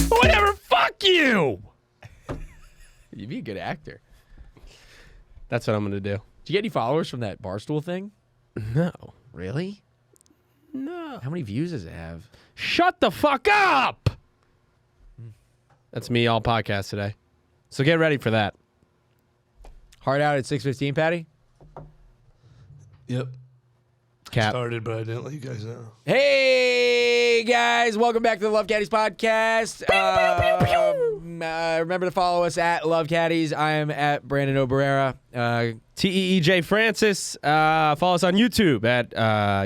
Whatever, fuck you! You'd be a good actor. That's what I'm going to do. Did you get any followers from that Barstool thing? No. Really? No. How many views does it have? Shut the fuck up! That's me all podcast today. So get ready for that. Hard out at 6:15, Patty? Yep. Cap. Started, but I didn't let you guys know. Hey, guys. Welcome back to the Love Caddies podcast. Remember to follow us at Love Caddies. I am at Brandon Oberera. TEEJ Francis. Follow us on YouTube at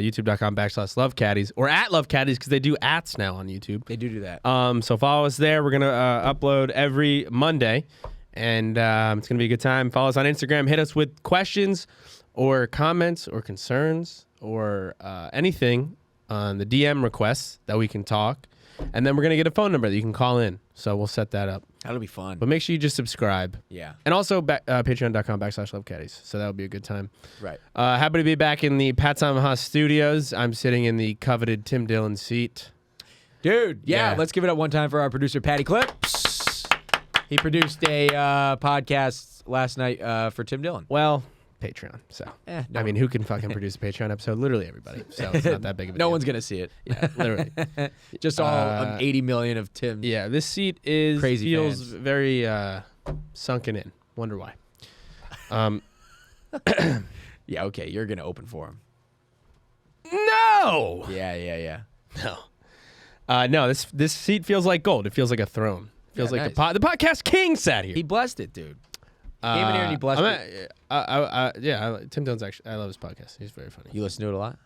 youtube.com/lovecaddies or at Love Caddies because they do ats now on YouTube. They do that. So follow us there. We're going to upload every Monday, and it's going to be a good time. Follow us on Instagram. Hit us with questions or comments or concerns or anything on the DM requests that we can talk. And then we're going to get a phone number that you can call in. So we'll set that up. That'll be fun. But make sure you just subscribe. Yeah. And also patreon.com/lovecaddies. So that'll be a good time. Right. Happy to be back in the Pat Samaha studios. I'm sitting in the coveted Tim Dillon seat. Dude, yeah, Yeah. let's give it up one time for our producer, Patty Clips. He produced a podcast last night for Tim Dillon. Well, Patreon. So, no. I mean, who can fucking produce a Patreon episode? Literally everybody. So it's not that big of a No deal. one's going to see it. Yeah, literally. Just all 80 million of Tim. Yeah, this seat Crazy feels fans. very sunken in. Wonder why. Yeah, okay, you're going to open for him. No! Yeah. No. No, this seat feels like gold. It feels like a throne. It feels Yeah, like nice. the podcast king sat here. He blessed it, dude. Came in here and he blessed it. Tim Dillon's actually, I love his podcast. He's very funny. You listen to it a lot?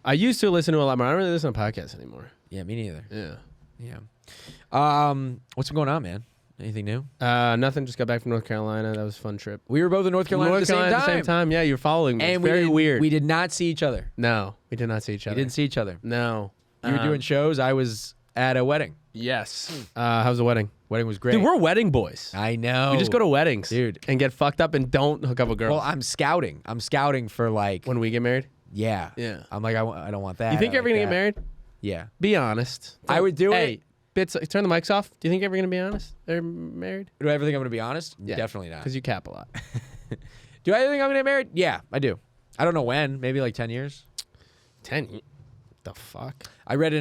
I used to listen to a lot more. I don't really listen to podcasts anymore. Yeah, me neither. Yeah. Yeah. What's been going on, man? Anything new? Nothing. Just got back from North Carolina. That was a fun trip. We were both in North Carolina, at the same time. Yeah, you're following me. And It's very weird. We did not see each other. No, we did not see each We other. didn't see each other. No. You were doing shows. I was at a wedding. Yes. How's the wedding? Wedding was great. Dude, we're wedding boys. I know. We just go to weddings, Dude. and get fucked up and don't hook up with girls. Well, I'm scouting. I'm scouting for like. When we get married, Yeah. Yeah. I'm like, I don't want that. you think I you're ever like gonna get that. married? Yeah. Be honest. I would do hey, it. Bits. Turn the mics off. Do you think you're ever gonna be honest? They're married? Do I ever think I'm going to be honest? Yeah. Definitely not. Because you cap a lot. Do I think I'm going to get married? Yeah, I do. I don't know when. Maybe like 10 years. 10. The fuck? I read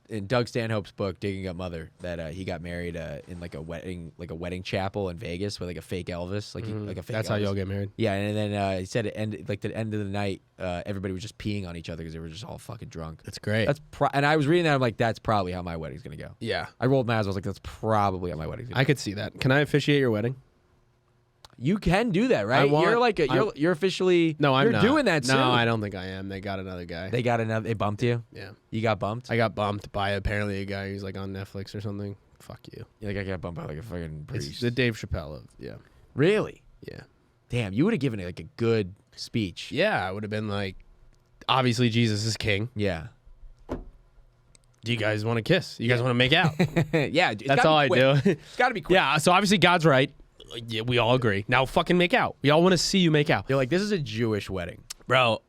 in Doug Stanhope's book, Digging Up Mother, that he got married in like a wedding chapel in Vegas with like a fake Elvis, like a fake. That's Elvis. how y'all get married. Yeah, and then he said it ended like the end of the night. Everybody was just peeing on each other because they were just all fucking drunk. That's great. And I was reading that. I'm like, that's probably how my wedding's gonna go. Yeah. I rolled my eyes. I was like, that's probably how my wedding's gonna I could see that. Can I officiate your wedding? go. You can do that, right? I want- you're like you're officially. No, I'm you're not. doing that soon. No, I don't think I am. They got another guy. They got another. They bumped you. yeah. You got bumped. I got bumped by apparently a guy who's like on Netflix or something. Fuck you. Like I got bumped by like a fucking priest. It's the Dave Chappelle of, yeah. Really? Yeah. Damn, you would have given it like a good speech. Yeah, I would have been like, obviously Jesus is king. Yeah. Do you guys want to kiss? You guys want to make out? Yeah. That's all I do. It's got to be quick. Yeah, so obviously God's right. Yeah, we all agree. Now fucking make out. We all want to see you make out. They're like, this is a Jewish wedding. Bro,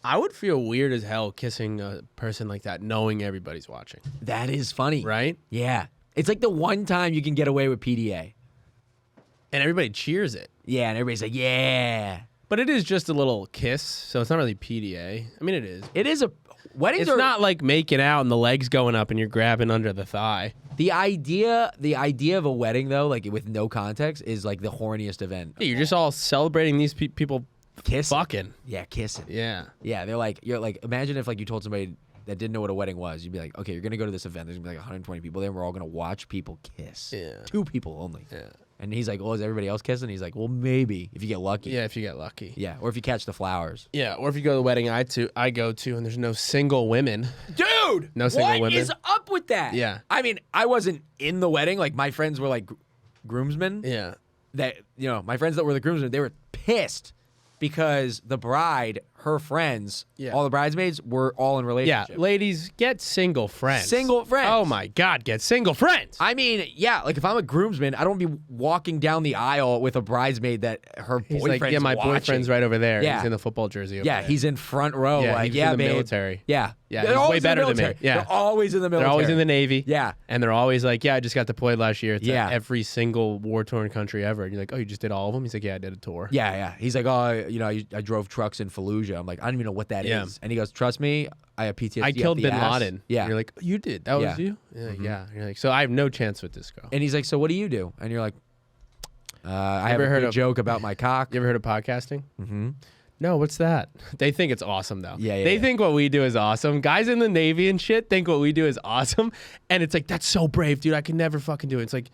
I would feel weird as hell kissing a person like that knowing everybody's watching. That is funny. Right? Yeah. It's like the one time you can get away with PDA. And everybody cheers it. Yeah, and everybody's like, yeah. But it is just a little kiss, so it's not really PDA. I mean, it is. It is a weddings It's are not like making out and the legs going up and you're grabbing under the thigh. the idea of a wedding though, like with no context, is like the horniest event. Yeah, you're just all celebrating these people Kissing. fucking. Yeah, kissing. Yeah. Yeah, you're like, imagine if like you told somebody that didn't know what a wedding was, you'd be like, okay, you're gonna go to this event. There's gonna be like 120 people there. We're all gonna watch people kiss. Yeah. 2 people only. Yeah. And he's like, well, is everybody else kissing? He's like, well, maybe if you get lucky. Yeah, if you get lucky. Yeah, or if you catch the flowers. Yeah, or if you go to the wedding I go to and there's no single women. Dude, No single what women. is up with that? Yeah. I mean, I wasn't in the wedding. Like my friends were like groomsmen. Yeah. That my friends that were the groomsmen, they were pissed because the bride, her friends, Yeah. all the bridesmaids, were all in Yeah, relationships. ladies, get single friends. Single friends. Oh my God, get single friends. I mean, yeah, like if I'm a groomsman, I don't want to be walking down the aisle with a bridesmaid that her He's boyfriend's like, yeah, my watching. boyfriend's right over there. Yeah. He's in the football jersey. Over Yeah, there. he's in front row. Yeah, like, he's yeah, in the babe. military. Yeah. Yeah, They're he's way always in the better than me. military. Yeah. They're always in the military. They're always in the Navy. Yeah. And they're always like, yeah, I just got deployed last year to Yeah. every single war-torn country ever. And you're like, oh, you just did all of them? He's like, yeah, I did a tour. Yeah, yeah. He's like, oh, you know, I drove trucks in Fallujah. I'm like, I don't even know what that is. Yeah. And he goes, trust me, I have PTSD. I killed up the Bin ass. Laden. Yeah. And you're like, oh, you did? That Yeah. was you? You're like, yeah. And you're like, so I have no chance with this girl. And he's like, so what do you do? And you're like, I have ever a heard good of- joke about my cock. You ever heard of podcasting? Mm-hmm. No, what's that? They think it's awesome though. Yeah, yeah, They yeah. think what we do is awesome. Guys in the Navy and shit think what we do is awesome, and it's like that's so brave, dude. I could never fucking do it. It's like,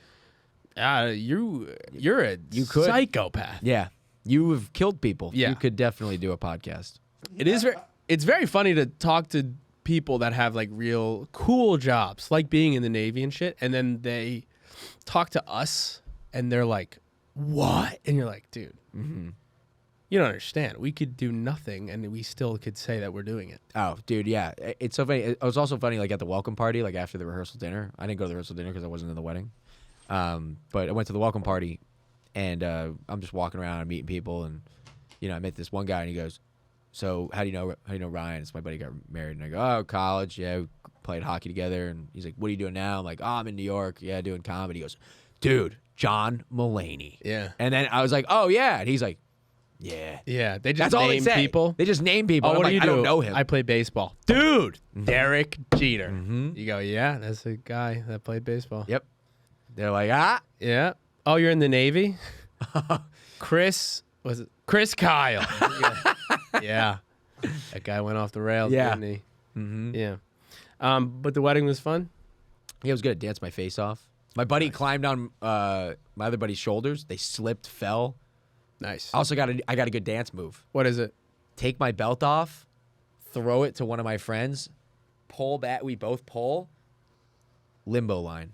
you're a could. psychopath. Yeah. You have killed people. Yeah. You could definitely do a podcast. It's very funny to talk to people that have like real cool jobs, like being in the Navy and shit, and then they talk to us and they're like, "What?" And you're like, "Dude, you don't understand. We could do nothing, and we still could say that we're doing it." Oh, dude, yeah. It's so funny. It was also funny, like, at the welcome party, like, after the rehearsal dinner. I didn't go to the rehearsal dinner because I wasn't in the wedding. But I went to the welcome party, and I'm just walking around and meeting people, and, you know, I met this one guy, and he goes, so how do you know Ryan? It's my buddy got married. And I go, oh, college. Yeah, we played hockey together. And he's like, what are you doing now? I'm like, oh, I'm in New York. Yeah, doing comedy. He goes, dude, John Mulaney. Yeah. And then I was like, oh, yeah. And he's like, yeah. Yeah, they just That's all they name say. people. They just name people. Oh, I'm what like, do you I do? don't know him. I play baseball. Dude, Derek Jeter. Mhm. You go, yeah, that's the guy that played baseball. Yep. They're like, ah. Yeah. Oh, you're in the Navy? Chris Kyle. Yeah. That guy went off the rails, Yeah. didn't he? Mm-hmm. Yeah. But the wedding was fun? Yeah, it was good. Dance my face off. My buddy climbed on my other buddy's shoulders. They slipped, fell. Nice. I also got a good dance move. What is it? Take my belt off, throw it to one of my friends, pull back. We both pull. Limbo line,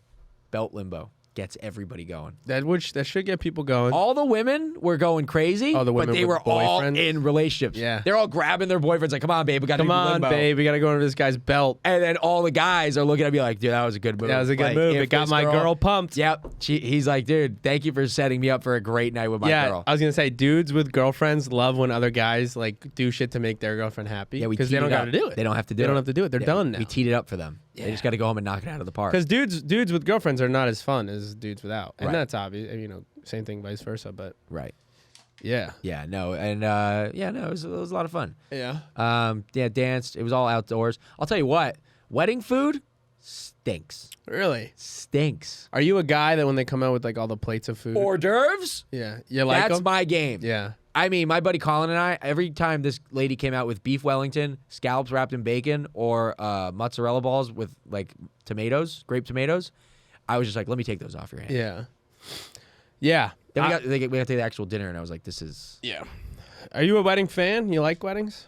belt limbo gets everybody going. That should get people going. All the women were going crazy. Oh, the women but they with were all boyfriends? in relationships. Yeah. They're all grabbing their boyfriends. Like, come on, babe, we got to Come do on, limbo. babe. We got to go into this guy's belt. And then all the guys are looking at me like, dude, that was a good move. That was a good Like, move. if It got this my girl pumped. Yep. He's like, dude, thank you for setting me up for a great night with my Yeah, girl. I was gonna say, dudes with girlfriends love when other guys like do shit to make their girlfriend happy. Yeah, we because teed they don't it got up. to do it. They don't have to do it. They don't have to do it. They're Yeah, done now. We teed it up for them. They Yeah. just got to go home and knock it out of the park. Because dudes with girlfriends are not as fun as dudes without, and Right. that's obvious. You know, same thing, vice versa. But Right. yeah, Yeah, no. And, it was a lot of fun. yeah. Yeah, danced. It was all outdoors. I'll tell you what, wedding food stinks. Really? Stinks. Are you a guy that when they come out with like all the plates of food? Hors d'oeuvres? Yeah, you like That's them? my game. Yeah. I mean, my buddy Colin and I, every time this lady came out with beef Wellington, scallops wrapped in bacon, or mozzarella balls with like tomatoes, grape tomatoes, I was just like, let me take those off your hand. Yeah. Yeah. Then we got to take the actual dinner, and I was like, this is. Yeah. Are you a wedding fan? You like weddings?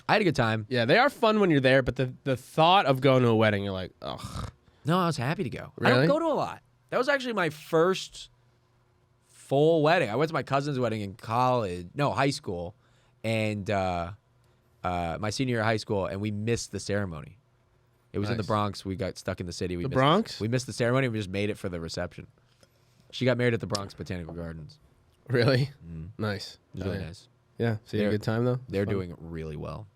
I had a good time. Yeah, they are fun when you're there, but the thought of going to a wedding, you're like, ugh. No, I was happy to go. I Really? don't go to a lot. That was actually my first full wedding. I went to my cousin's wedding in high school, and my senior year of high school, and we missed the ceremony. It was in the Nice. Bronx. We got stuck in the city. The Bronx? We missed the ceremony. We just made it for the reception. She got married at the Bronx Botanical Gardens. Really? Nice. It was really nice. Yeah. So you had a They're- good time though? They're Fun? doing really well.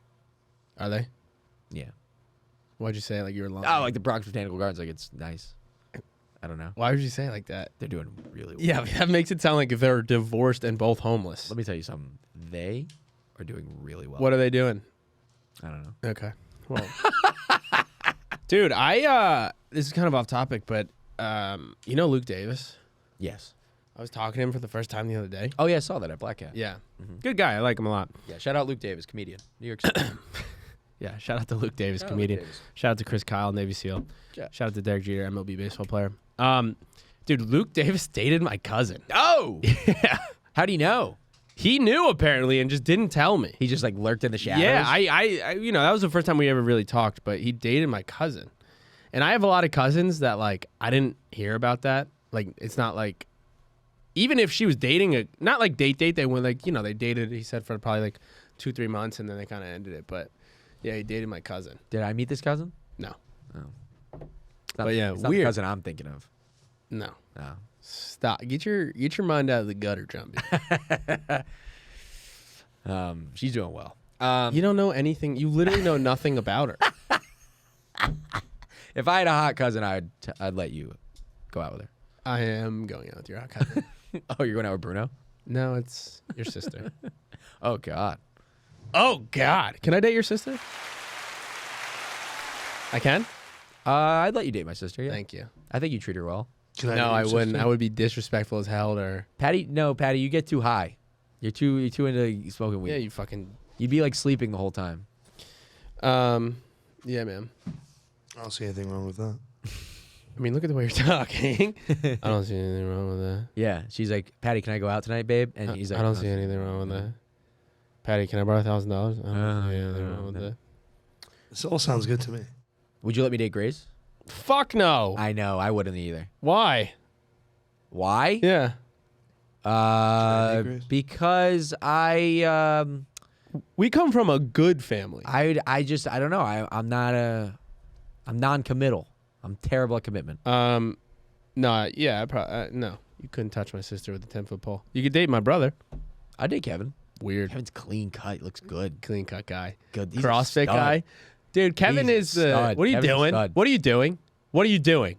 Are they? Yeah. Why'd you say like you were lying? Oh, like the Bronx Botanical Gardens. Like, it's nice. I don't know. Why would you say it like that? They're doing really well. Yeah, that makes it sound like if they're divorced and both homeless. Let me tell you something. They are doing really well. What are they doing? I don't know. Okay. Well, dude, this is kind of off topic, but you know Luke Davis? Yes. I was talking to him for the first time the other day. Oh, yeah, I saw that at Black Cat. Yeah. Good guy. I like him a lot. Yeah, shout out Luke Davis, comedian. New York City. Yeah. Shout out to Luke Davis, Shout out Luke comedian. Davis. Shout out to Chris Kyle, Navy SEAL. Yeah. Shout out to Derek Jeter, MLB baseball player. Dude, Luke Davis dated my cousin. Oh! Yeah. How do you know? He knew apparently and just didn't tell me. He just like lurked in the shadows? Yeah, I you know, that was the first time we ever really talked, but he dated my cousin. And I have a lot of cousins that like I didn't hear about that. Like it's not like even if she was dating not like date, they went like, you know, they dated, he said, for probably like 2-3 months, and then they kind of ended it. But yeah, he dated my cousin. Did I meet this cousin? No, Oh. It's But yeah, it's not weird. the cousin I'm thinking of. no. No. Stop. Get your mind out of the gutter, John. She's doing well. You don't know anything. You literally know nothing about her. If I had a hot cousin, I'd let you go out with her. I am going out with your hot cousin. Oh, you're going out with Bruno? No, it's your sister. Oh God. Oh God. Can I date your sister? I can. I'd let you date my sister. Yeah. Thank you. I think you treat her well. Can No, date I your wouldn't. sister? I would be disrespectful as hell to her. Patty, you get too high. You're too into smoking weed. Yeah, you fucking. You'd be like sleeping the whole time. Yeah, man. I don't see anything wrong with that. I mean, look at the way you're talking. I don't see anything wrong with that. Yeah. She's like, Patty, can I go out tonight, babe? And he's like, I don't "No." see anything wrong with that. Patty, can I borrow $1,000? I don't see anything no, wrong with no. that. This all sounds good to me. Would you let me date Grace? Fuck no. I know. I wouldn't either. Why? Why? Yeah. I date Grace? Because I We come from a good family. don't know. I'm non-committal. I'm terrible at commitment. No, yeah, no. You couldn't touch my sister with a 10-foot pole. You could date my brother. I date Kevin. Weird. Kevin's clean cut. He looks good. Clean cut guy. Good. He's a CrossFit stud. guy. Dude, Kevin He's a is the. stud. What are you Kevin's a doing? stud. What are you doing? What are you doing?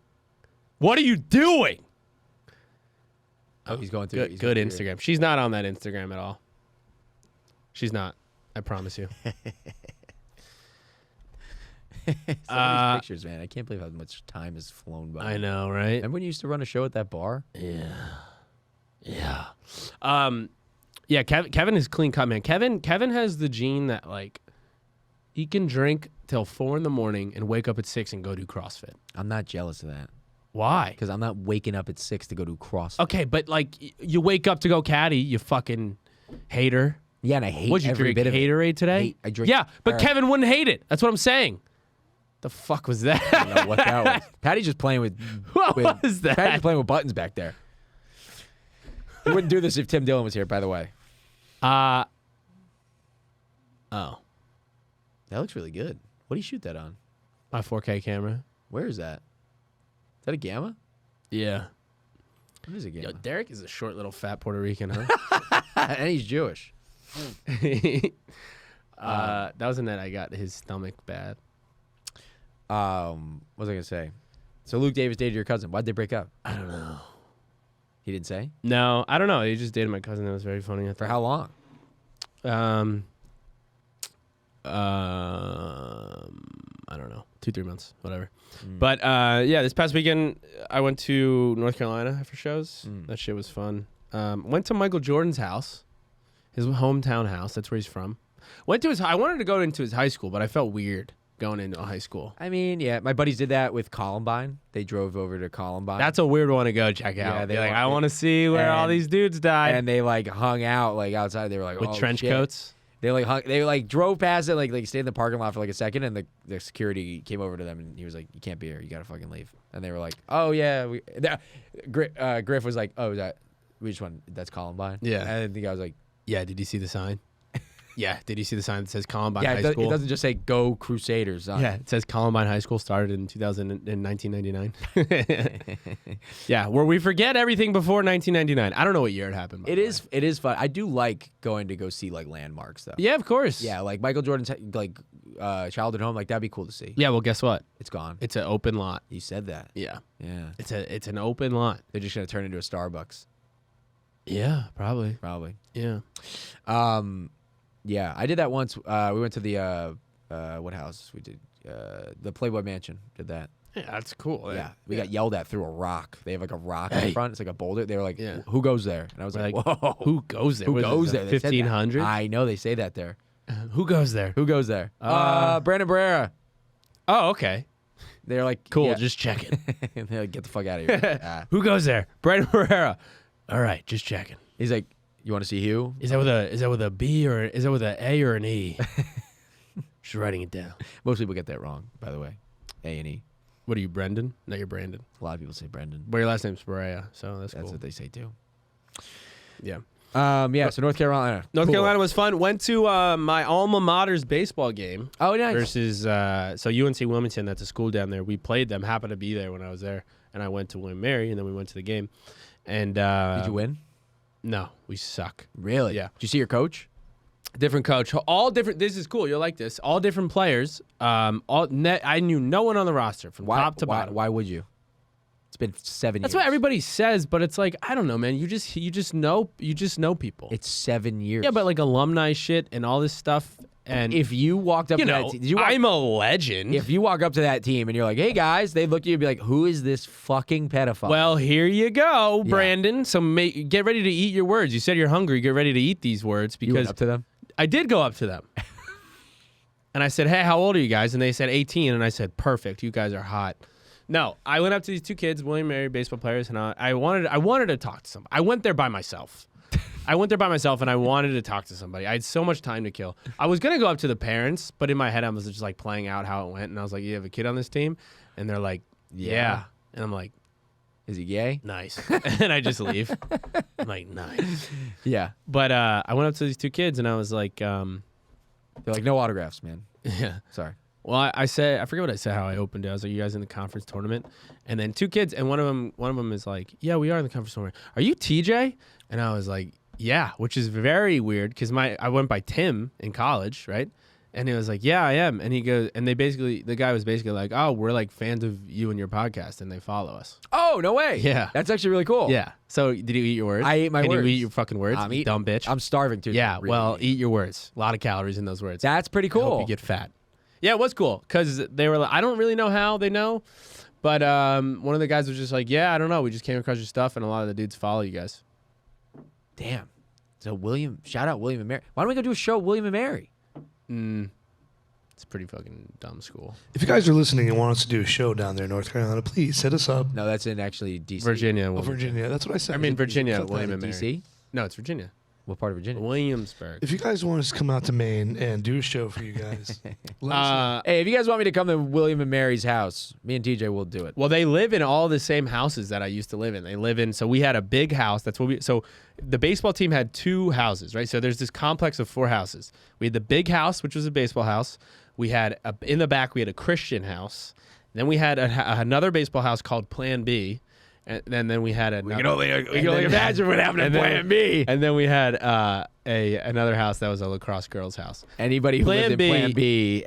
What are you doing? Oh, he's going through. Good, good Instagram. She's not on that Instagram at all. She's not. I promise you. Some of these pictures, man. I can't believe how much time has flown by. I know, right? Remember when you used to run a show at that bar? Yeah. Yeah. Yeah, Kevin is clean cut, man. Kevin has the gene that like he can drink till 4 a.m. and wake up at 6 and go do CrossFit. I'm not jealous of that Why? because I'm not waking up at 6 to go do CrossFit. Okay, but like you wake up to go caddy, you fucking hater. Yeah, and I hate What'd you every drink bit of it. Haterade today? I drink. Yeah, but Eric. Kevin wouldn't hate it. That's what I'm saying. The fuck was that? I don't know what that was. Patty's just playing with. What with was that? Patty's just playing with buttons back there. He wouldn't do this if Tim Dillon was here, by the way. Oh. That looks really good. What do you shoot that on? My 4K camera. Where is that? Is that a Gamma? Yeah. What is a Yo, Gamma? Derek is a short little fat Puerto Rican, huh? And he's Jewish. That was the night I got his stomach bad. What was I gonna say? So Luke Davis dated your cousin. Why'd they break up? I don't know. He didn't say. No, I don't know. He just dated my cousin. That was very funny. I For how long? I don't know. 2-3 months, whatever. But yeah, this past weekend I went to North Carolina for shows. That shit was fun. Went to Michael Jordan's house, his hometown house. That's where he's from. Went to his. I wanted to go into his high school, but I felt weird going into a high school. I mean, yeah, my buddies did that with Columbine. They drove over to Columbine. That's a weird one to go check out. Yeah, They're they like, want- I want to see where all and- these dudes died and they like hung out like outside. They were like with oh, trench shit. coats. They like drove past it, like stayed in the parking lot for like a second, and the security came over to them and he was like, "You can't be here. You gotta fucking leave." And they were like, "Oh yeah." Griff was like, "Oh, we just went. That's Columbine." Yeah. And the guy was like, Yeah, did you see the sign? Yeah, did you see the sign that says Columbine "Yeah, High it School? doesn't just say Go Crusaders." On Yeah, it says Columbine High School started in 1999. Yeah, where we forget everything before 1999. I don't know what year it happened. by It the is. It is fun. I do like going to go see like landmarks though. way. Yeah, of course. Yeah, like Michael Jordan's like childhood home. Like that'd be cool to see. Yeah, well, guess what? It's gone. It's an open lot. You said that. Yeah, Yeah. it's an open lot. They're just gonna turn into a Starbucks, Yeah, probably. probably. Yeah. Yeah, I did that once. We went to the what house? We did the Playboy Mansion. Did that? Yeah, that's cool. Yeah, we got yelled at through a rock. They have like a rock in Hey. front. It's like a boulder. They were like, Yeah. "Who goes there?" And I was We're like, like, "Whoa, Who goes there? Who What is goes this, there?" They said that. 1500. I know they say that there. Who goes there? Who goes there? Uh, Brandon Barrera. Oh, okay. They're like, Cool. yeah. Just checking. And they're like, "Get the fuck out of here." Who goes there? Brandon Herrera. All right, just checking. He's like, "You want to see Hugh?" Is that with a B or is that with an A or an E? Just writing it down. Most people get that wrong, by the way. A&E. What are you, Brendan? No, you're Brandon. A lot of people say Brendan. But your last name's Berea, so that's That's cool. what they say too. Yeah. Yeah. So North Carolina. North Cool. Carolina was fun. Went to my alma mater's baseball game Oh, nice. versus so UNC Wilmington. That's a school down there. We played them. Happened to be there when I was there, and I went to William Mary, and then we went to the game. And Did you win? No, we suck. Really? Yeah. Did you see your coach? Different coach, all different. This is cool. You'll like this. All different players. I knew no one on the roster from top to bottom. Why would you? It's been 7 years. That's what everybody says, but it's like I don't know, man. You just know people. It's 7 years. Yeah, but like alumni shit and all this stuff. And if you walked up you to know, that team, I'm a legend. if you walk up to that team and you're like, "Hey guys," they look at you and be like, "Who is this fucking pedophile?" Well, here you go, Yeah. Brandon. So get ready to eat your words. You said you're hungry. Get ready to eat these words you went because up to them. I did go up to them. And I said, "Hey, how old are you guys?" And they said 18. And I said, "Perfect. You guys are hot." No, I went up to these two kids, William Mary baseball players, and I wanted to talk to somebody. I went there by myself. And I wanted to talk to somebody. I had so much time to kill. I was going to go up to the parents, but in my head I was just like playing out how it went. And I was like, "You have a kid on this team?" And they're like, "Yeah." And I'm like, Is he gay? "Nice." And I just leave. I'm like, "Nice." Yeah. But I went up to these two kids and I was like, They're like, "No autographs, man." yeah. Sorry. Well, I said, I forget what I said, how I opened it. I was like, "You guys in the conference tournament?" And then two kids, and one of them is like, "Yeah, we are in the conference tournament. Are you TJ?" And I was like, "Yeah," which is very weird because I went by Tim in college, right? And he was like, "Yeah, I am." And he goes, and the guy was basically like, "Oh, we're like fans of you and your podcast, and they follow us." Oh, no way. Yeah. That's actually really cool. Yeah. So did you eat your words? I ate my Can words. you eat your fucking words? I'm you eating. dumb bitch. I'm starving too. yeah. Really well, eating. eat your words. A lot of calories in those words. That's pretty I hope cool. you get fat. Yeah, it was cool because they were like, I don't really know how they know, but one of the guys was just like, "Yeah, I don't know. We just came across your stuff, and a lot of the dudes follow you guys." Damn. So shout out William and Mary. Why don't we go do a show, William and Mary? It's a pretty fucking dumb school. If you guys are listening and want us to do a show down there in North Carolina, please hit us up. No, that's in actually DC. Virginia. Oh, Virginia. That's what I said. I mean, Virginia, Cut that. William and Mary. DC? No, it's Virginia. What part of Virginia? Williamsburg. If you guys want us to come out to Maine and do a show for you guys, let us know. Hey, if you guys want me to come to William and Mary's house, me and TJ will do it. Well, they live in all the same houses that I used to live in. They live in, so we had a big house. So the baseball team had two houses, right? So there's this complex of 4 houses. We had the big house, which was a baseball house. We had, in the back, we had a Christian house. Then we had another baseball house called Plan B. And then we had We can only imagine what happened at Plan B. And then we had another house that was a lacrosse girls' house. Anybody who Plan lived B- in Plan B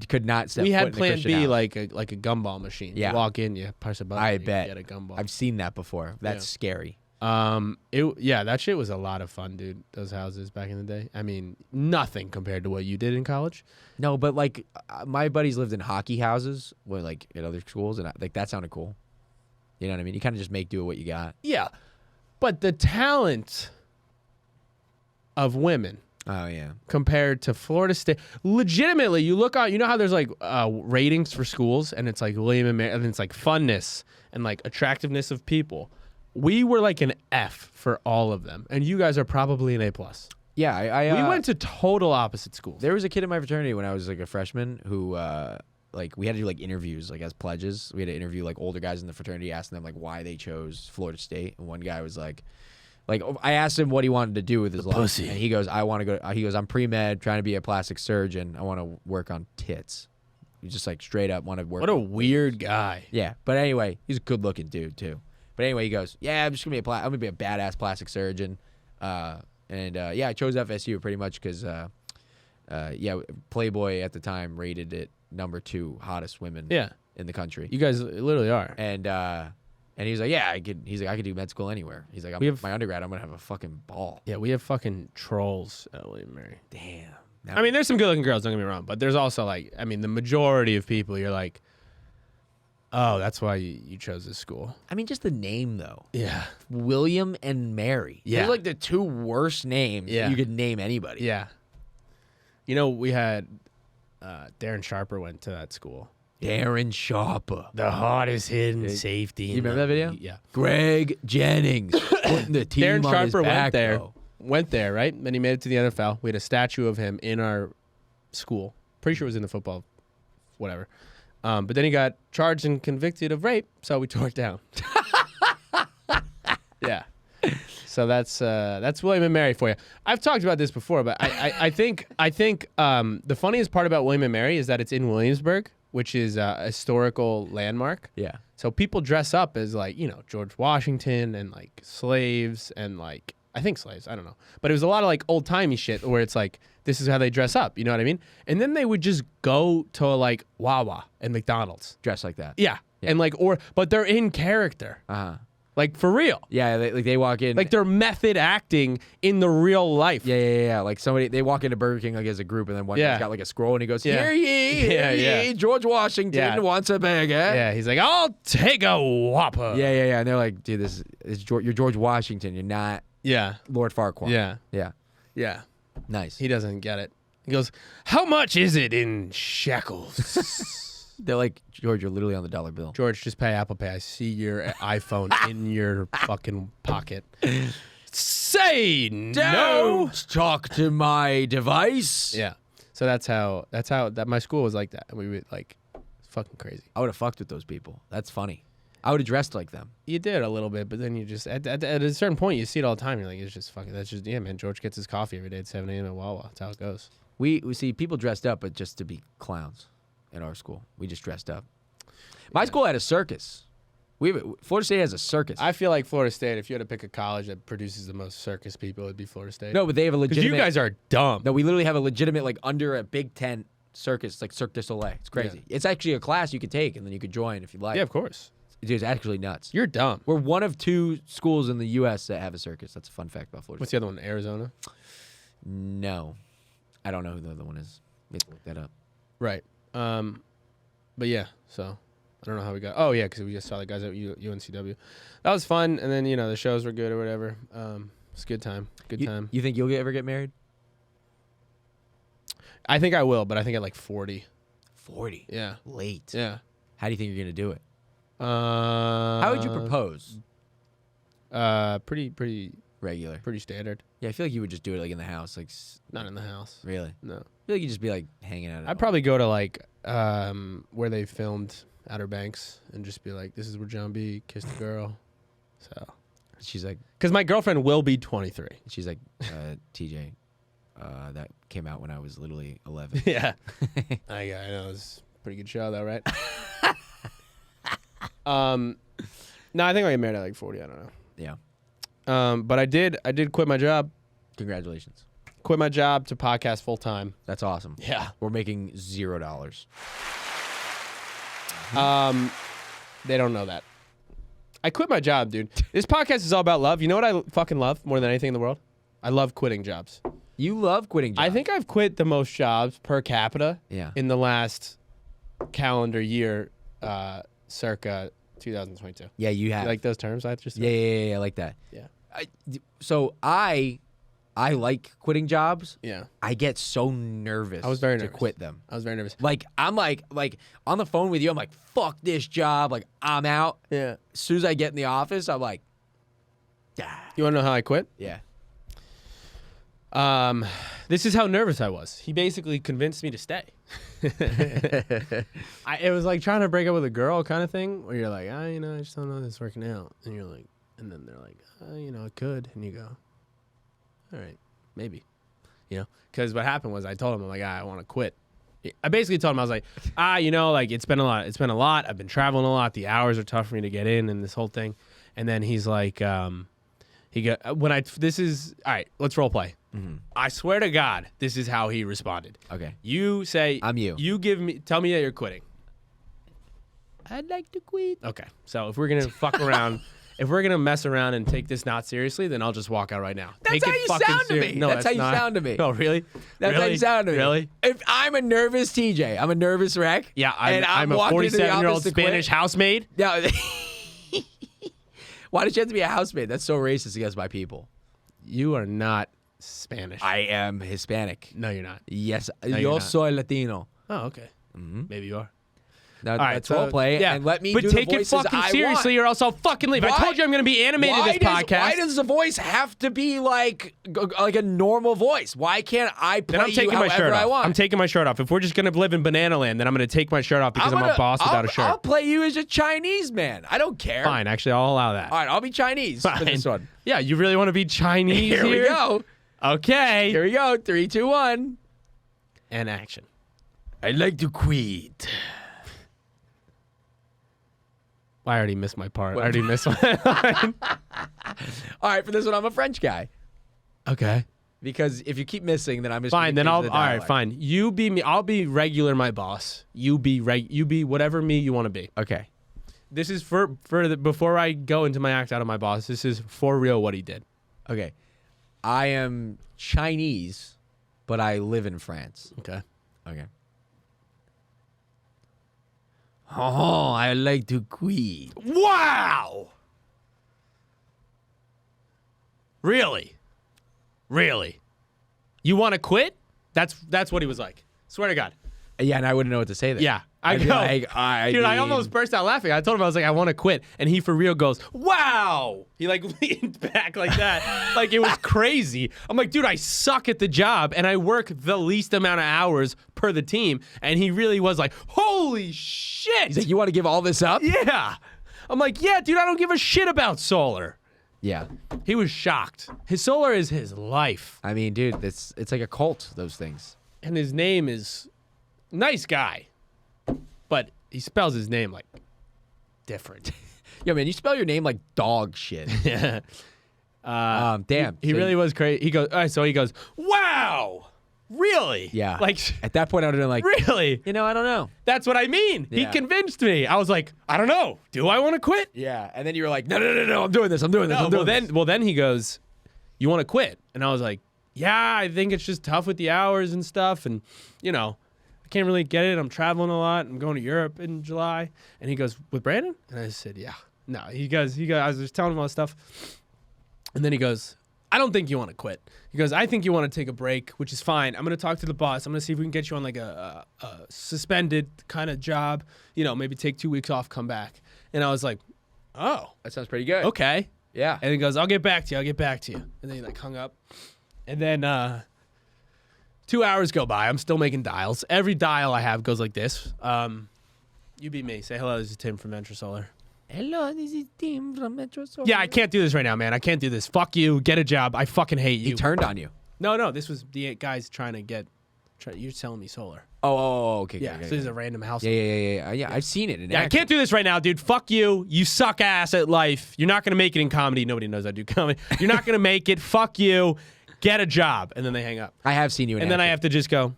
could not step We foot had in the Plan Christian B house. like a gumball machine. Yeah. You walk in, you push a button, I you bet. get a gumball. I've seen that before. That's scary. That shit was a lot of fun, dude. Those houses back in the day. I mean, nothing compared to what you did in college. No, but like my buddies lived in hockey houses, where like at other schools, and like that sounded cool. You know what I mean? You kind of just make do with what you got. Yeah, but the talent of women Oh yeah. compared to Florida State, legitimately, you look on. You know how there's like ratings for schools, and it's like William and Mary, and it's like funness and like attractiveness of people. We were like an F for all of them, and you guys are probably an A+. Yeah, I We went to total opposite schools. There was a kid in my fraternity when I was like a freshman who like we had to do like interviews like as pledges. We had to interview like older guys in the fraternity, asking them like why they chose Florida State. And one guy was like I asked him what he wanted to do with his life, pussy. and he goes, "I want to go." He goes, "I'm pre-med, trying to be a plastic surgeon. I want to work on tits." He just like straight up wanted to work. What a on weird guy. Yeah, but anyway, he's a good-looking dude too. But anyway, he goes, "Yeah, I'm just gonna be I'm gonna be a badass plastic surgeon." Yeah, I chose FSU pretty much because, Playboy at the time rated it number 2 hottest women in the country. You guys literally are. And he was like, "Yeah, I could." He's like, "I could do med school anywhere." He's like, "My undergrad, I'm gonna have a fucking ball." Yeah, we have fucking trolls at William and Mary. Damn. I mean, there's some good-looking girls, don't get me wrong, but there's also like, I mean, the majority of people, you're like, oh, that's why you chose this school. I mean, just the name though. Yeah. William and Mary. Yeah. Those are like the 2 worst names you could name anybody. Yeah. You know, we had Darren Sharper went to that school. Darren Sharper. The hardest hidden safety. You remember that video? Yeah. Greg Jennings putting the team Darren on his Sharper back, though. went there, right? Then he made it to the NFL. We had a statue of him in our school. Pretty sure it was in the football, whatever. But then he got charged and convicted of rape, so we tore it down. Yeah. So that's William and Mary for you. I've talked about this before, but I think the funniest part about William and Mary is that it's in Williamsburg, which is a historical landmark. Yeah. So people dress up as like, George Washington and like slaves and like, I think slaves, I don't know. But it was a lot of like old timey shit where it's like, this is how they dress up. You know what I mean? And then they would just go to like Wawa and McDonald's. Dress like that. Yeah. And like, but they're in character. Uh-huh. Like for real. Yeah, they walk in. Like they're method acting in the real life. Yeah. Like they walk into Burger King like as a group, and then one guy's got like a scroll, and he goes, Yeah. "Hear ye, George Washington wants a burger." Yeah, he's like, I'll take a Whopper. Yeah. And they're like, dude, this is you're George Washington. You're not Lord Farquaad. Yeah. Nice. He doesn't get it. He goes, how much is it in shekels? They're like, George, you're literally on the dollar bill. George, just pay Apple Pay. I see your iPhone in your fucking pocket. Say no. Don't talk to my device. Yeah. So that's how my school was like that. And we would like, it's fucking crazy. I would have fucked with those people. That's funny. I would have dressed like them. You did a little bit, but then you just at a certain point you see it all the time. You're like, it's just fucking. That's just man. George gets his coffee every day at 7 a.m. at Wawa. That's how it goes. We see people dressed up, but just to be clowns. At our school, we just dressed up. My school had a circus. Florida State has a circus. I feel like Florida State. If you had to pick a college that produces the most circus people, it'd be Florida State. No, but they have a legitimate. You guys are dumb. No, we literally have a legitimate like under a Big Ten circus, like Cirque du Soleil. It's crazy. Yeah. It's actually a class you could take, and then you could join if you like. Yeah, of course. It's actually nuts. You're dumb. We're one of 2 schools in the U.S. that have a circus. That's a fun fact about Florida. What's the other one? Arizona? No, I don't know who the other one is. You have to look that up. Right. But yeah, so I don't know how we got. Oh yeah, because we just saw the guys at UNCW. That was fun, and then the shows were good or whatever. It's a good time. Good time. You think you'll ever get married? I think I will, but I think at like 40. 40. Yeah. Late. Yeah. How do you think you're gonna do it? How would you propose? Pretty regular. Pretty standard. Yeah, I feel like you would just do it like in the house, like not in the house. Really? No. I feel like you'd just be like hanging out. I'd probably go to like where they filmed Outer Banks and just be like, this is where John B. kissed a girl. So she's like, because my girlfriend will be 23. She's like, TJ, that came out when I was literally 11. Yeah. I know it's a pretty good show though, right? No, I think I get married at like 40. I don't know. Yeah. But I did quit my job. Congratulations. Quit my job to podcast full time. That's awesome. Yeah. We're making $0. They don't know that. I quit my job, dude. This podcast is all about love. You know what I fucking love more than anything in the world? I love quitting jobs. You love quitting jobs. I think I've quit the most jobs per capita in the last calendar year, circa 2022. Yeah, you have. You like those terms I just said? Yeah, I like that. Yeah. I like quitting jobs. Yeah. I get so nervous. I was very to nervous. quit them. I was very nervous. Like I'm like on the phone with you. I'm like, fuck this job. Like I'm out. Yeah. As soon as I get in the office, I'm like, You want to know how I quit? Yeah. This is how nervous I was. He basically convinced me to stay. It was like trying to break up with a girl kind of thing where you're like, I just don't know if it's working out. And you're like, and then they're like, it could. And you go, all right, maybe, because what happened was I told him, I'm like, I want to quit. I basically told him, I was like, it's been a lot. It's been a lot. I've been traveling a lot. The hours are tough for me to get in and this whole thing. And then he's like, this is, all right, let's role play. Mm-hmm. I swear to God, this is how he responded. Okay. You say, I'm you. You tell me that you're quitting. I'd like to quit. Okay. So if we're going to fuck around, if we're going to mess around and take this not seriously, then I'll just walk out right now. That's how you sound to me. No, that's how you not. sound to me. No, really? That's how you sound to me. Really? If I'm a nervous TJ, I'm a nervous wreck. Yeah, and I'm a walking into the 47-year-old office to quit. Spanish housemaid. Yeah. Why did you have to be a housemaid? That's so racist against my people. You are not Spanish. I am Hispanic. No, you're not. Yes. No, Yo not. soy Latino. Oh, okay. Mm-hmm. Maybe you are. No, All right, that's role play. Yeah, And let me but do take the it voices fucking I seriously, want. or else I'll fucking leave. I Why- told you I'm going to be animated this podcast. Why does the voice have to be like a normal voice? Why can't I play Then I'm taking you my however shirt I off. want? I'm taking my shirt off. If we're just going to live in Banana Land, then I'm going to take my shirt off because I'm a boss without a shirt. I'll play you as a Chinese man. I don't care. Fine, actually, I'll allow that. All right, I'll be Chinese for this one. Yeah, you really want to be Chinese Here we go. Okay. Here we go. 3, 2, 1. And action. I'd like to quit. I already missed my part. I already missed my line. All right, for this one, I'm a French guy. Okay. Because if you keep missing, then I'm just Fine, then gonna I'll. change All the right, dialect. fine. You be me. I'll be regular, my boss. You be whatever me you want to be. Okay. This is before I go into my act out of my boss. This is for real what he did. Okay. I am Chinese, but I live in France. Okay. Okay. Oh, I like to quit. Wow. Really? Really? You want to quit? That's what he was like. Swear to God. Yeah, and I wouldn't know what to say there. Yeah. I I'd be know. like, I Dude, I mean- almost burst out laughing. I told him, I was like, I want to quit. And he for real goes, wow. He like leaned back like that. Like it was crazy. I'm like, dude, I suck at the job and I work the least amount of hours per the team. And he really was like, holy shit. He's like, you want to give all this up? Yeah. I'm like, yeah, dude, I don't give a shit about solar. Yeah. He was shocked. His solar is his life. I mean, dude, it's like a cult, those things. And his name is nice guy. But he spells his name like different. Yo, man, you spell your name like dog shit. Yeah. Damn. He So really was crazy. He goes, all right, so he goes, wow, really? Yeah. Like, At that point, I would have been like, really? you know, I don't know. That's what I mean. He Yeah. convinced me. I was like, I don't know. Do I want to quit? Yeah. And then you were like, no, I'm doing this. I'm doing this. No, I'm doing well, then he goes, you want to quit? And I was like, yeah, I think it's just tough with the hours and stuff. And, you know, I can't really get it. I'm traveling a lot. I'm going to Europe in July. And he goes, with Brandon? And I said, yeah. No, he goes, I was just telling him all this stuff. And then he goes, I don't think you want to quit. He goes, I think you want to take a break, which is fine. I'm going to talk to the boss. I'm going to see if we can get you on like a suspended kind of job. You know, maybe take 2 weeks off, come back. And I was like, oh, That sounds pretty good. okay. Yeah. And he goes, I'll get back to you. And then he like hung up. And then 2 hours go by. I'm still making dials. Every dial I have goes like this. You be me. Say hello. This is Tim from Venture Solar. Hello, this is Tim from Metro Solar. Yeah, I can't do this right now, man. I can't do this. Fuck you. Get a job. I fucking hate you. He turned on you. No. This was the guys trying to get. You're selling me solar. Okay. Yeah. Okay, So this is a random house. Yeah. I've seen it. Yeah, I can't do this right now, dude. Fuck you. You suck ass at life. You're not going to make it in comedy. Nobody knows I do comedy. You're not going to make it. Fuck you. Get a job. And then they hang up. I have seen you in And then I action. have to just go,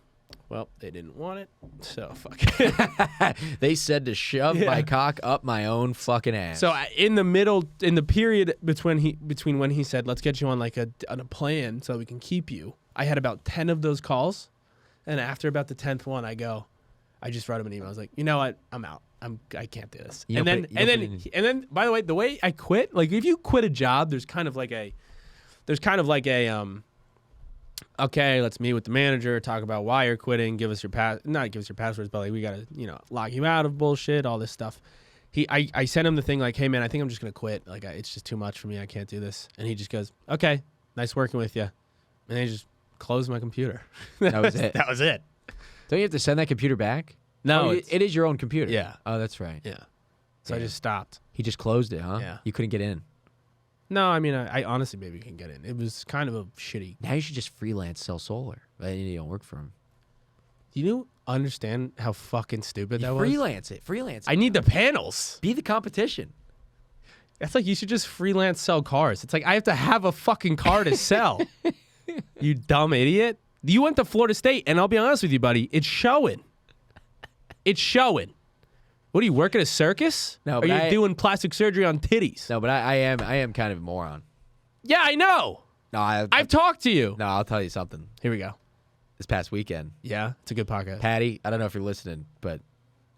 well, they didn't want it. So fuck it. They said to shove Yeah. my cock up my own fucking ass. So in the period between when he said, let's get you on like on a plan so we can keep you, I had about 10 of those calls. And after about the 10th one, I just wrote him an email. I was like, you know what? I'm out. I can't do this. You And don't then, put it and then, by the way, the way I quit, like if you quit a job, there's kind of like a, okay, let's meet with the manager, talk about why you're quitting, not give us your passwords, but like we gotta, lock you out of bullshit, all this stuff. I sent him the thing like, hey man, I think I'm just gonna quit. Like it's just too much for me. I can't do this. And he just goes, okay, nice working with you. And then he just closed my computer. That was it. That was it. Don't you have to send that computer back? No, Oh, it's- it is your own computer. Yeah. Oh, that's right. Yeah. So I Yeah. just stopped. He just closed it, huh? Yeah. You couldn't get in. No, I mean, I honestly maybe can get in. It was kind of a shitty. Now you should just freelance sell solar. But you don't work for him. You understand how fucking stupid that was? Freelance it. Freelance it. I need the panels. Be the competition. That's like you should just freelance sell cars. It's like I have to have a fucking car to sell. You dumb idiot. You went to Florida State, and I'll be honest with you, buddy, it's showing. It's showing. What do you work at a circus? No, Or but are you I- doing plastic surgery on titties? No, but I am kind of a moron. Yeah, I know. No, I've talked to you. no, I'll tell you something. Here we go. This past weekend, Yeah, it's a good podcast. Patty, I don't know if you're listening, but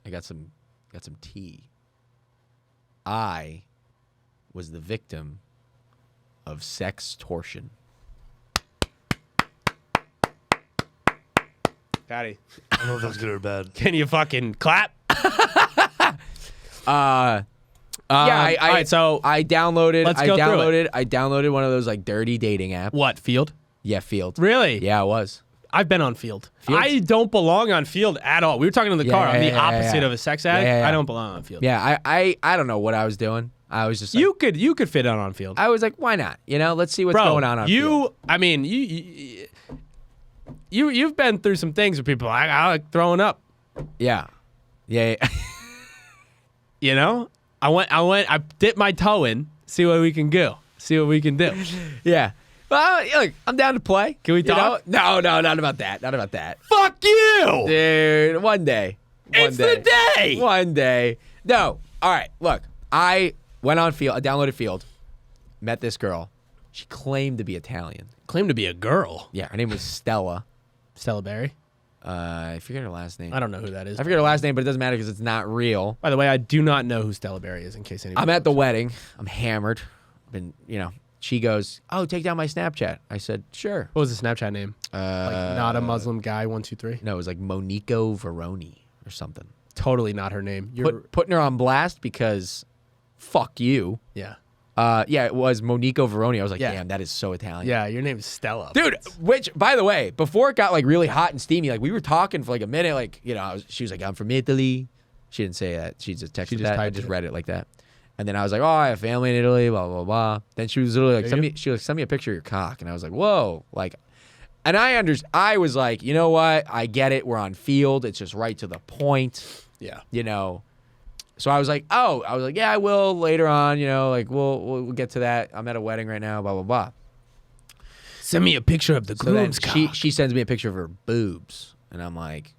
I got some tea. I was the victim of sextortion. Patty, I don't know if that's good or bad. can you fucking clap? Yeah, all right, so I downloaded. let's go through it. I downloaded one of those like dirty dating apps. what, Field? Yeah, Field. Really? Yeah, it was. I've been on Field. Field? I don't belong on Field at all. We were talking in the car. I'm the opposite of a sex addict. Yeah. I don't belong on Field. Yeah, I don't know what I was doing. I was just like, You could fit on Field. I was like, why not? You know, let's see what's Bro, going on Field. I mean, you've been through some things with people. I like throwing up. Yeah. You know, I dipped my toe in, see what we can do. Yeah. Well, look, I'm down to play. Can we You talk? know? No, not about that. Not about that. Fuck you! Dude, one day. It's the day! One day. No. All right, look. I went on Field. I downloaded Field. Met this girl. She claimed to be Italian. Claim to be a girl. Yeah, her name was Stella. Stella Berry? I forget her last name. I don't know who that is. I forget her last name, but it doesn't matter because it's not real. By the way, I do not know who Stella Berry is in case anybody I'm at the wedding. I'm hammered. She goes, "Oh, take down my Snapchat." I said, "Sure." What was the Snapchat name? Like not a Muslim guy, 123? No, it was like Monico Veroni or something. Totally not her name. Putting her on blast because fuck you. Yeah. Yeah, it was Monico Veroni. I was like, Yeah. damn, that is so Italian. Yeah, your name's Stella. Dude, which, by the way, before it got like really hot and steamy, like we were talking for like a minute, like, she was like, I'm from Italy. She didn't say that. She just texted that. I typed just it. read it like that. And then I was like, oh, I have family in Italy, blah, blah, blah. Then she was literally like, send me a picture of your cock. And I was like, whoa. Like, and I was like, you know what? I get it. We're on Field. It's just right to the point. Yeah. So I was like, yeah, I will later on, like we'll get to that. I'm at a wedding right now, blah, blah, blah. Send me a picture of the So then groom's cock. she sends me a picture of her boobs. And I'm like,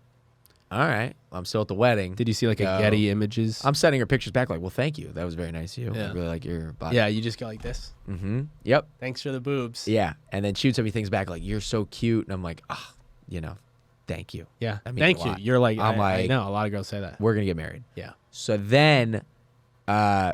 all right, I'm still at the wedding. Did you see like a Go. Getty Images? I'm sending her pictures back like, well, thank you. That was very nice of you. Yeah. I really like your body. Yeah, you just go like this. Mm-hmm. Yep. Thanks for the boobs. Yeah. And then she would send me things back like, you're so cute. And I'm like, thank you. Yeah. That means Thank a you. lot. You're like, I'm I like- know a lot of girls say that. We're going to get married. Yeah. So then You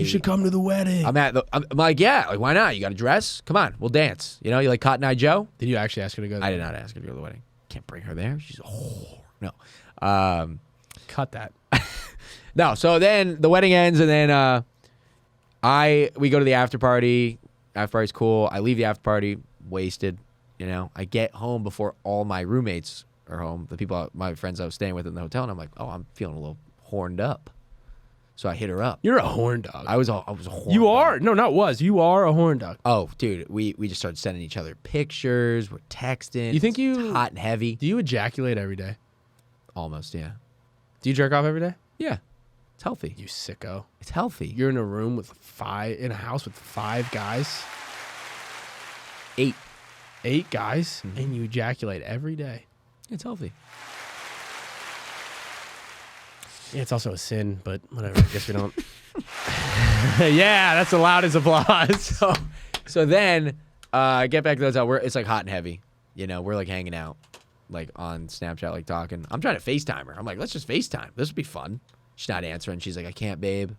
should come to the wedding. I'm like, yeah, like, why not? You got a dress? Come on, we'll dance. You like Cotton Eye Joe? Did you actually ask her to go? I did not ask her to go to the wedding. Can't bring her there. She's a whore. No. Cut that. No, so then the wedding ends, and then we go to the after party. After party's cool. I leave the after party wasted. I get home before all my roommates are home. The people, my friends I was staying with in the hotel, and I'm like, oh, I'm feeling a little horned up. So I hit her up. You're a horn dog. I was a horn. You dog. are. No, not was. You are a horn dog. Oh, dude, we just started sending each other pictures. We're texting. You think It's hot and heavy? Do you ejaculate every day? Almost, yeah. Do you jerk off every day? Yeah, it's healthy. You sicko. It's healthy. You're in a room with in a house with 5 guys, 8. 8 guys, and you ejaculate every day. It's healthy. Yeah, it's also a sin, but whatever. I guess we don't. Yeah, that's the loudest applause. So then, I get back to the hotel. It's like hot and heavy. We're like hanging out, like on Snapchat, like talking. I'm trying to FaceTime her. I'm like, let's just FaceTime. This would be fun. She's not answering. She's like, I can't, babe.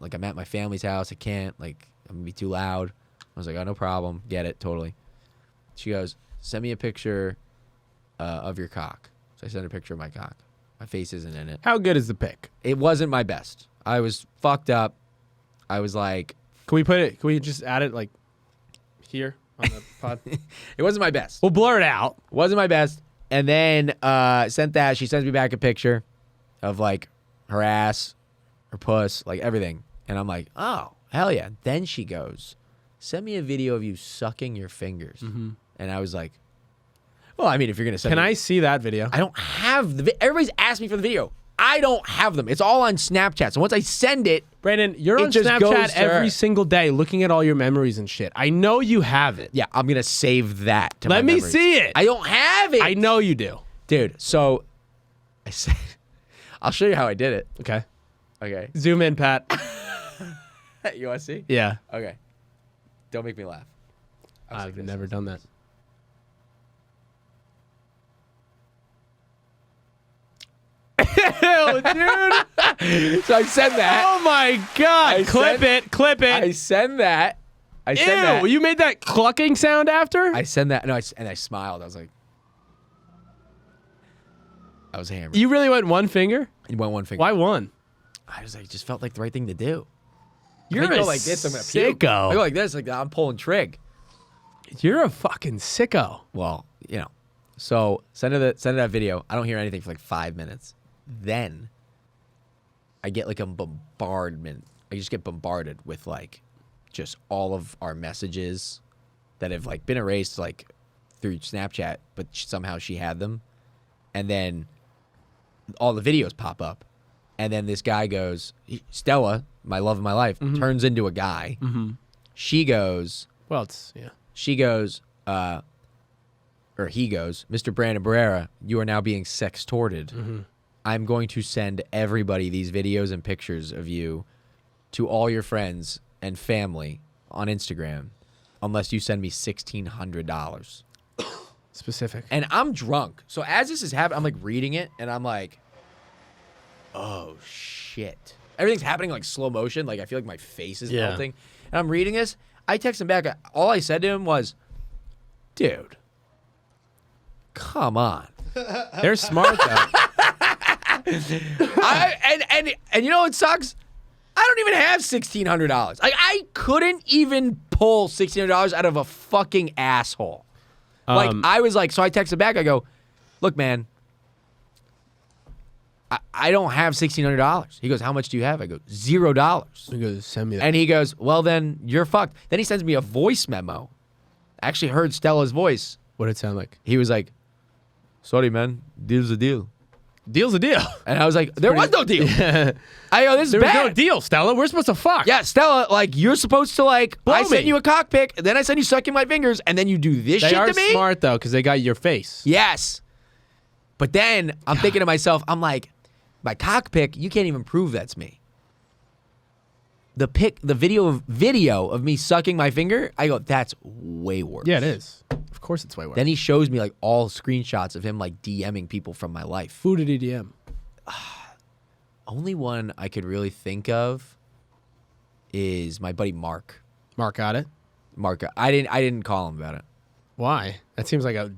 Like I'm at my family's house. I can't. Like I'm gonna be too loud. I was like, oh, no problem. Get it, totally. She goes, send me a picture of your cock. So I sent her a picture of my cock. My face isn't in it. How good is the pic? It wasn't my best. I was fucked up. I was like, Can we just add it like here on the pod? it wasn't my best. We'll blur it out. Wasn't my best. And then sent that. She sends me back a picture of like her ass, her puss, like everything. And I'm like, oh, hell yeah. Then she goes, send me a video of you sucking your fingers. Mm-hmm. And I was like, well, I mean, if you're going to send Can me, I see that video? I don't have everybody's asked me for the video. I don't have them. It's all on Snapchat. So once I send it, Brandon, you're It on just goes Snapchat to her. every single day looking at all your memories and shit. I know you have it. yeah, I'm going to save that to Let my me memories. see it. I don't have it. I know you do. Dude, so I said, I'll show you how I did it. Okay. Okay. Zoom in, Pat. You want to see? Yeah. Okay. Don't make me laugh. I was I've like this. never done that. Ew, dude. So I sent that. Oh my God. I Clip said- it. Clip it. I send that. I Ew. send that. You made that clucking sound after? I send that. No, and I smiled. I was like, I was hammered. You really went one finger? He went one finger. Why one? I was like, just felt like the right thing to do. You're I go a like this, I'm gonna puke. sicko. I go like this, like I'm pulling trig. You're a fucking sicko. Well, you know. So send her that video. I don't hear anything for like 5 minutes. Then I get like a bombardment. I just get bombarded with like just all of our messages that have like been erased like through Snapchat, but somehow she had them. And then all the videos pop up. And then this guy goes, Stella, my love of my life, turns into a guy. Mm-hmm. She goes, Well, it's yeah. she goes, or he goes, Mr. Brandon Barrera, you are now being sextorted. Mm-hmm. I'm going to send everybody these videos and pictures of you to all your friends and family on Instagram unless you send me $1,600. Specific. And I'm drunk. So as this is happening, I'm like reading it and I'm like, oh shit. Everything's happening like slow motion. Like I feel like my face is melting. And I'm reading this. I text him back. All I said to him was, dude, come on. They're smart though. And you know what sucks? I don't even have $1,600. Like I couldn't even pull $1,600 out of a fucking asshole. Like I was like, so I texted back. I go, look, man, I don't have $1,600. He goes, how much do you have? I go, $0. He goes, send me that. And he goes, well, then you're fucked. Then he sends me a voice memo. I actually heard Stella's voice. What did it sound like? He was like, sorry, man, deal's a deal. Deal's a deal. And I was like, there was no deal. Yeah. I go, this is There was bad. no deal, Stella. We're supposed to fuck. Yeah, Stella, like, you're supposed to, like, I Blow send me. you a cock pic, then I send you sucking my fingers, and then you do this They shit are to me? smart though, because they got your face. Yes. But then I'm thinking to myself, I'm like, my cock pic, you can't even prove that's me. The video of me sucking my finger, I go, that's way worse. Yeah, it is. Of course, it's way worse. Then he shows me like all screenshots of him like DMing people from my life. Who did he DM? Only one I could really think of is my buddy Mark. Mark got it. Mark, I didn't call him about it. Why? That seems like a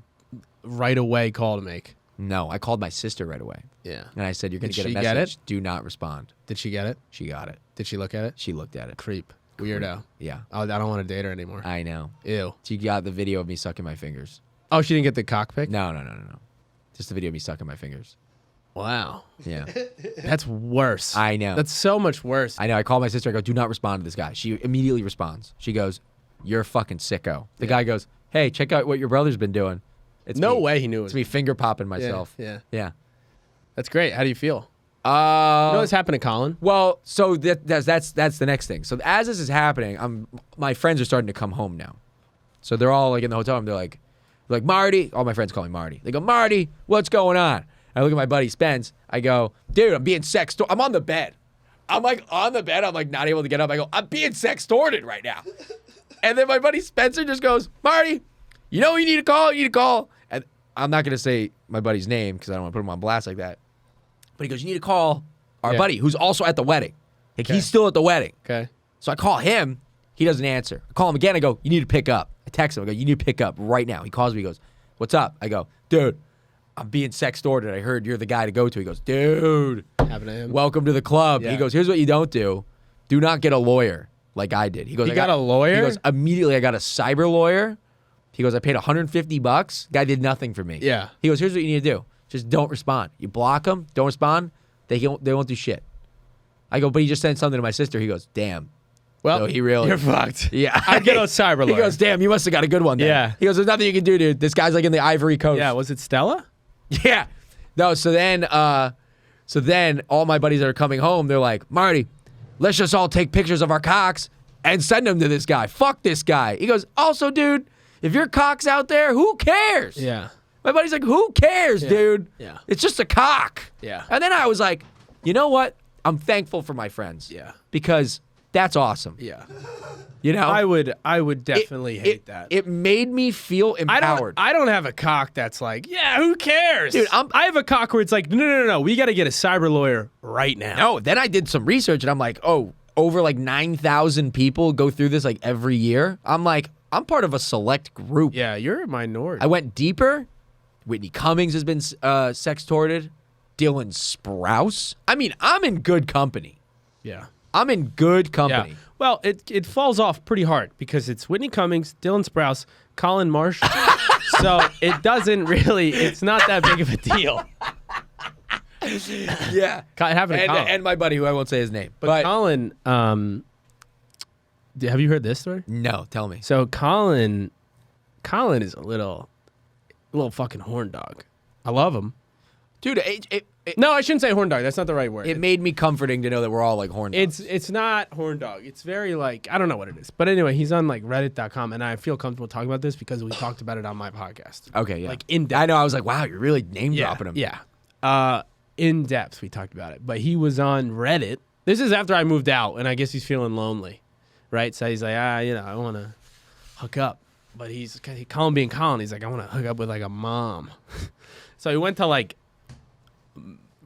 right away call to make. No, I called my sister right away. Yeah. And I said, you're going to Did get a she get message. it? Do not respond. Did she get it? She got it. Did she look at it? She looked at it. Creep. Weirdo. Yeah. Oh, I don't want to date her anymore. I know. Ew. She got the video of me sucking my fingers. Oh, she didn't get the cockpit? No. Just the video of me sucking my fingers. Wow. Yeah. That's worse. I know. That's so much worse. I know. I call my sister. I go, do not respond to this guy. She immediately responds. She goes, you're a fucking sicko. The guy goes, hey, check out what your brother's been doing. It's no me. way he knew it It's was me finger popping myself. Yeah. Yeah. That's great. How do you feel? You know what's happened to Colin? Well, so that's the next thing. So as this is happening, my friends are starting to come home now. So they're all like in the hotel room. They're like Marty. All my friends call me Marty. They go, Marty, what's going on? I look at my buddy Spence. I go, dude, I'm being sextorted. I'm on the bed. I'm like on the bed. I'm like not able to get up. I go, I'm being sextorted right now. And then my buddy Spencer just goes, Marty, you know who you need to call? You need to call. And I'm not going to say my buddy's name because I don't want to put him on blast like that. But he goes, you need to call our buddy who's also at the wedding. Like he's still at the wedding. Okay. So I call him. He doesn't answer. I call him again. I go, you need to pick up. I text him. I go, you need to pick up right now. He calls me. He goes, what's up? I go, dude, I'm being sextorted. I heard you're the guy to go to. He goes, dude, Happened to him. welcome to the club. Yeah. He goes, here's what you don't do. Do not get a lawyer like I did. He goes, You I got a lawyer? He goes, immediately I got a cyber lawyer. He goes, I paid $150. Guy did nothing for me. Yeah. He goes, here's what you need to do. Just don't respond. You block them, don't respond, they won't do shit. I go, but he just sent something to my sister. He goes, damn. Well, So he really- you're fucked. Yeah. I'd get a cyber He lawyer. goes, damn, you must have got a good one then. Yeah. He goes, there's nothing you can do, dude. This guy's like in the Ivory Coast. Yeah, was it Stella? Yeah. No, so then all my buddies that are coming home, they're like, Marty, let's just all take pictures of our cocks and send them to this guy. Fuck this guy. He goes, also, dude, if your cock's out there, who cares? Yeah. My buddy's like, who cares, dude? Yeah. It's just a cock. Yeah. And then I was like, you know what? I'm thankful for my friends. Yeah. Because that's awesome. Yeah. You know? I would definitely hate that. It made me feel empowered. I don't have a cock that's like, yeah, who cares? Dude, I have a cock where it's like, no, we got to get a cyber lawyer right now. No, then I did some research and I'm like, oh, over like 9,000 people go through this like every year. I'm like, I'm part of a select group. Yeah, you're a minority. I went deeper. Whitney Cummings has been sextorted. Dylan Sprouse. I mean, I'm in good company. Yeah. I'm in good company. Yeah. Well, it falls off pretty hard because it's Whitney Cummings, Dylan Sprouse, Colin Marsh. So it doesn't really, it's not that big of a deal. Yeah. It happened to Colin. And my buddy, who I won't say his name. But Colin, have you heard this story? No, tell me. So Colin is a little fucking horn dog. I love him. Dude, No, I shouldn't say horn dog. That's not the right word. it made me comforting to know that we're all like horn dogs. It's not horn dog. It's very like, I don't know what it is. But anyway, he's on like reddit.com and I feel comfortable talking about this because we talked about it on my podcast. Okay, yeah. Like in depth. I know, I was like, wow, you're really name dropping him. Yeah. In depth we talked about it. But he was on Reddit. This is after I moved out and I guess he's feeling lonely. Right? So he's like, I want to hook up. But Colin being Colin, he's like, I want to hook up with like a mom. So he went to like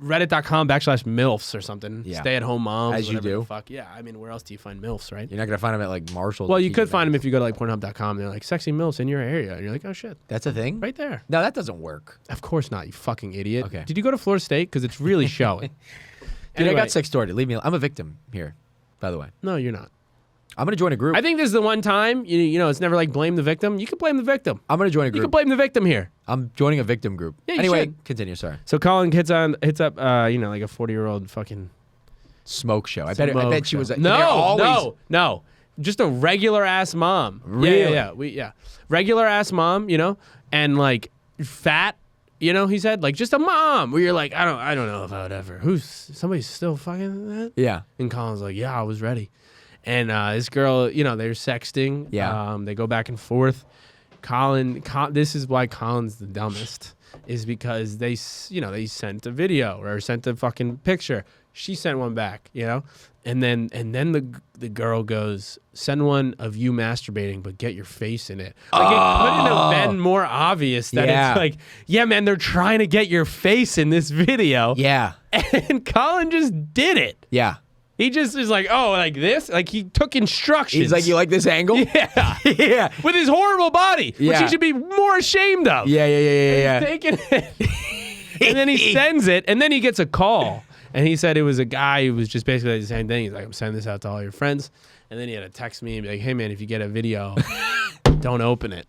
reddit.com/MILFs or something. Yeah. Stay-at-home moms. As you whatever do. the fuck. Yeah, I mean, where else do you find MILFs, right? You're not going to find him at like Marshall's. Well, you could find them if you go to like Pornhub.com. They're like, sexy MILFs in your area. And you're like, oh, shit. That's a thing? Right there. No, that doesn't work. Of course not, you fucking idiot. Okay. Did you go to Florida State? Because it's really showing. Dude, Anyway, I got sextorted. Leave me alone. I'm a victim here, by the way. No, you're not. I'm going to join a group. I think this is the one time, you know, it's never like blame the victim. You can blame the victim. I'm going to join a You can group. blame the victim here. I'm joining a victim group. Yeah, you anyway, should. continue. Sorry. So Colin hits up, like a 40-year-old fucking Smoke show. I bet she was. They're No, always, no. Just a regular ass mom. Really? Yeah. Regular ass mom, you know, and like fat, you know, he said, like just a mom where you're like, I don't know if I would ever. Somebody's still fucking that? Yeah. And Colin's like, yeah, I was ready. And this girl, you know, they're sexting. Yeah. They go back and forth. This is why Colin's the dumbest, is because they sent a video or sent a fucking picture. She sent one back, you know, and then the girl goes, send one of you masturbating, but get your face in it. Like it couldn't have been more obvious that it's like, yeah, man, they're trying to get your face in this video. Yeah. And Colin just did it. Yeah. He just is like, oh, like this? Like he took instructions. He's like, you like this angle? Yeah. Yeah. With his horrible body, which Yeah. he should be more ashamed of. Yeah. He's taking it. And then he sends it, and then he gets a call. And he said it was a guy who was just basically the same thing. He's like, I'm sending this out to all your friends. And then he had to text me and be like, hey, man, if you get a video, don't open it.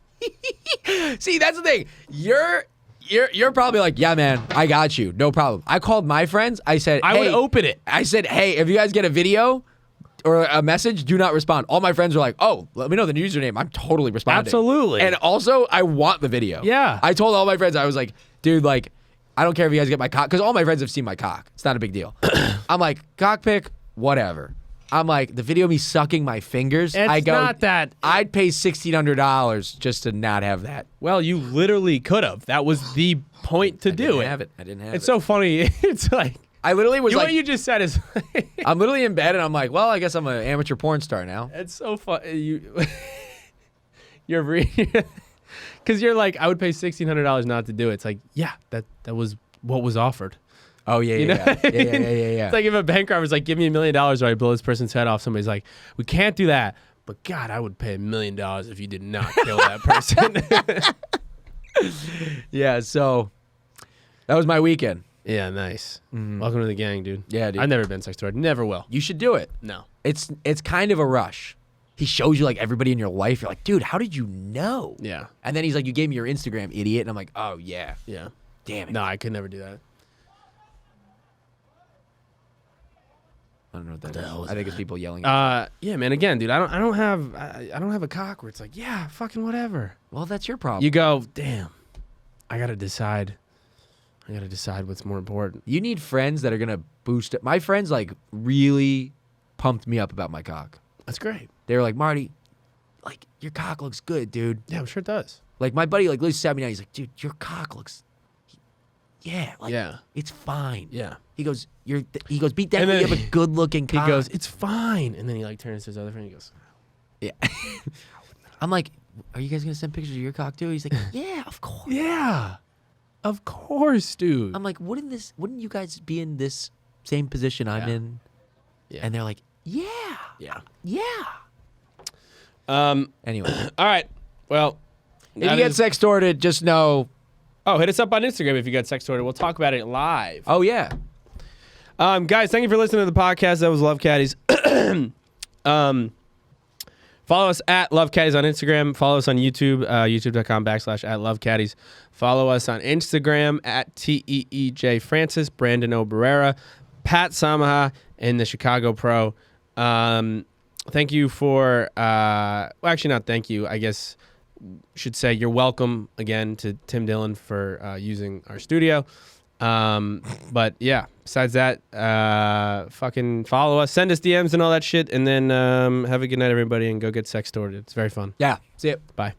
See, that's the thing. You're probably like, yeah, man, I got you. No problem. I called my friends. I said, I would open it. I said, hey, if you guys get a video or a message, do not respond. All my friends were like, oh, let me know the username. I'm totally responding. Absolutely. And also, I want the video. Yeah. I told all my friends, I was like, dude, like, I don't care if you guys get my cock, because all my friends have seen my cock. It's not a big deal. I'm like, cock pic, whatever. I'm like, the video of me sucking my fingers. It's not that. I'd pay $1,600 just to not have that. Well, you literally could have. That was the point to do it. I didn't have it. It's so funny. It's like, I literally was what like, you just said is, I'm literally in bed and I'm like, well, I guess I'm an amateur porn star now. it's so funny. You're because you're like, I would pay $1,600 not to do it. It's like, yeah, that was what was offered. Oh, yeah, You know yeah. what I mean? Yeah. It's like if a bank robber's like, give me $1 million or I blow this person's head off. Somebody's like, we can't do that. But God, I would pay $1 million if you did not kill that person. Yeah, so that was my weekend. Yeah, nice. Welcome to the gang, dude. Yeah, dude. I've never been sex tortured. Never will. You should do it. No. It's kind of a rush. He shows you like everybody in your life. You're like, dude, how did you know? Yeah. And then he's like, you gave me your Instagram, idiot. And I'm like, oh, yeah. Yeah. Damn it. No, I could never do that. I don't know what that the is. hell is I think it's people yelling. At Yeah, man. Again, dude, I don't have a cock where it's like, yeah, fucking whatever. well, that's your problem. You go, damn. I gotta decide what's more important. You need friends that are going to boost it. My friends like really pumped me up about my cock. That's great. They were like, Marty, like your cock looks good, dude. Yeah, I'm sure it does. Like my buddy like literally sat me down. He's like, dude, your cock looks, yeah, like Yeah. it's fine. Yeah. He goes, he goes, beat that. And You then have a good looking He cock. goes, it's fine. And then he like turns to his other friend. He goes, yeah. I'm like, are you guys gonna send pictures of your cock too? He's like, yeah, of course. yeah, of course, dude. I'm like, wouldn't you guys be in this same position I'm Yeah. in? Yeah. And they're like, yeah. Um. Anyway, All right. Well, if you get sextorted, just know Oh, hit us up on Instagram if you got sex sorted. We'll talk about it live. Oh yeah. Guys, thank you for listening to the podcast. That was Love Caddies. Follow us at Love Caddies on Instagram. Follow us on YouTube, youtube.com/@LoveCaddies. Follow us on Instagram at TEEJ Francis, Brandon Oberera, Pat Samaha, and the Chicago Pro. Thank you for, well, actually not thank you. I guess should say you're welcome again to Tim Dillon for using our studio. But yeah, besides that, fucking follow us, send us DMs and all that shit, and then have a good night, everybody, and go get sex sorted. It's very fun. Yeah. See ya. Bye.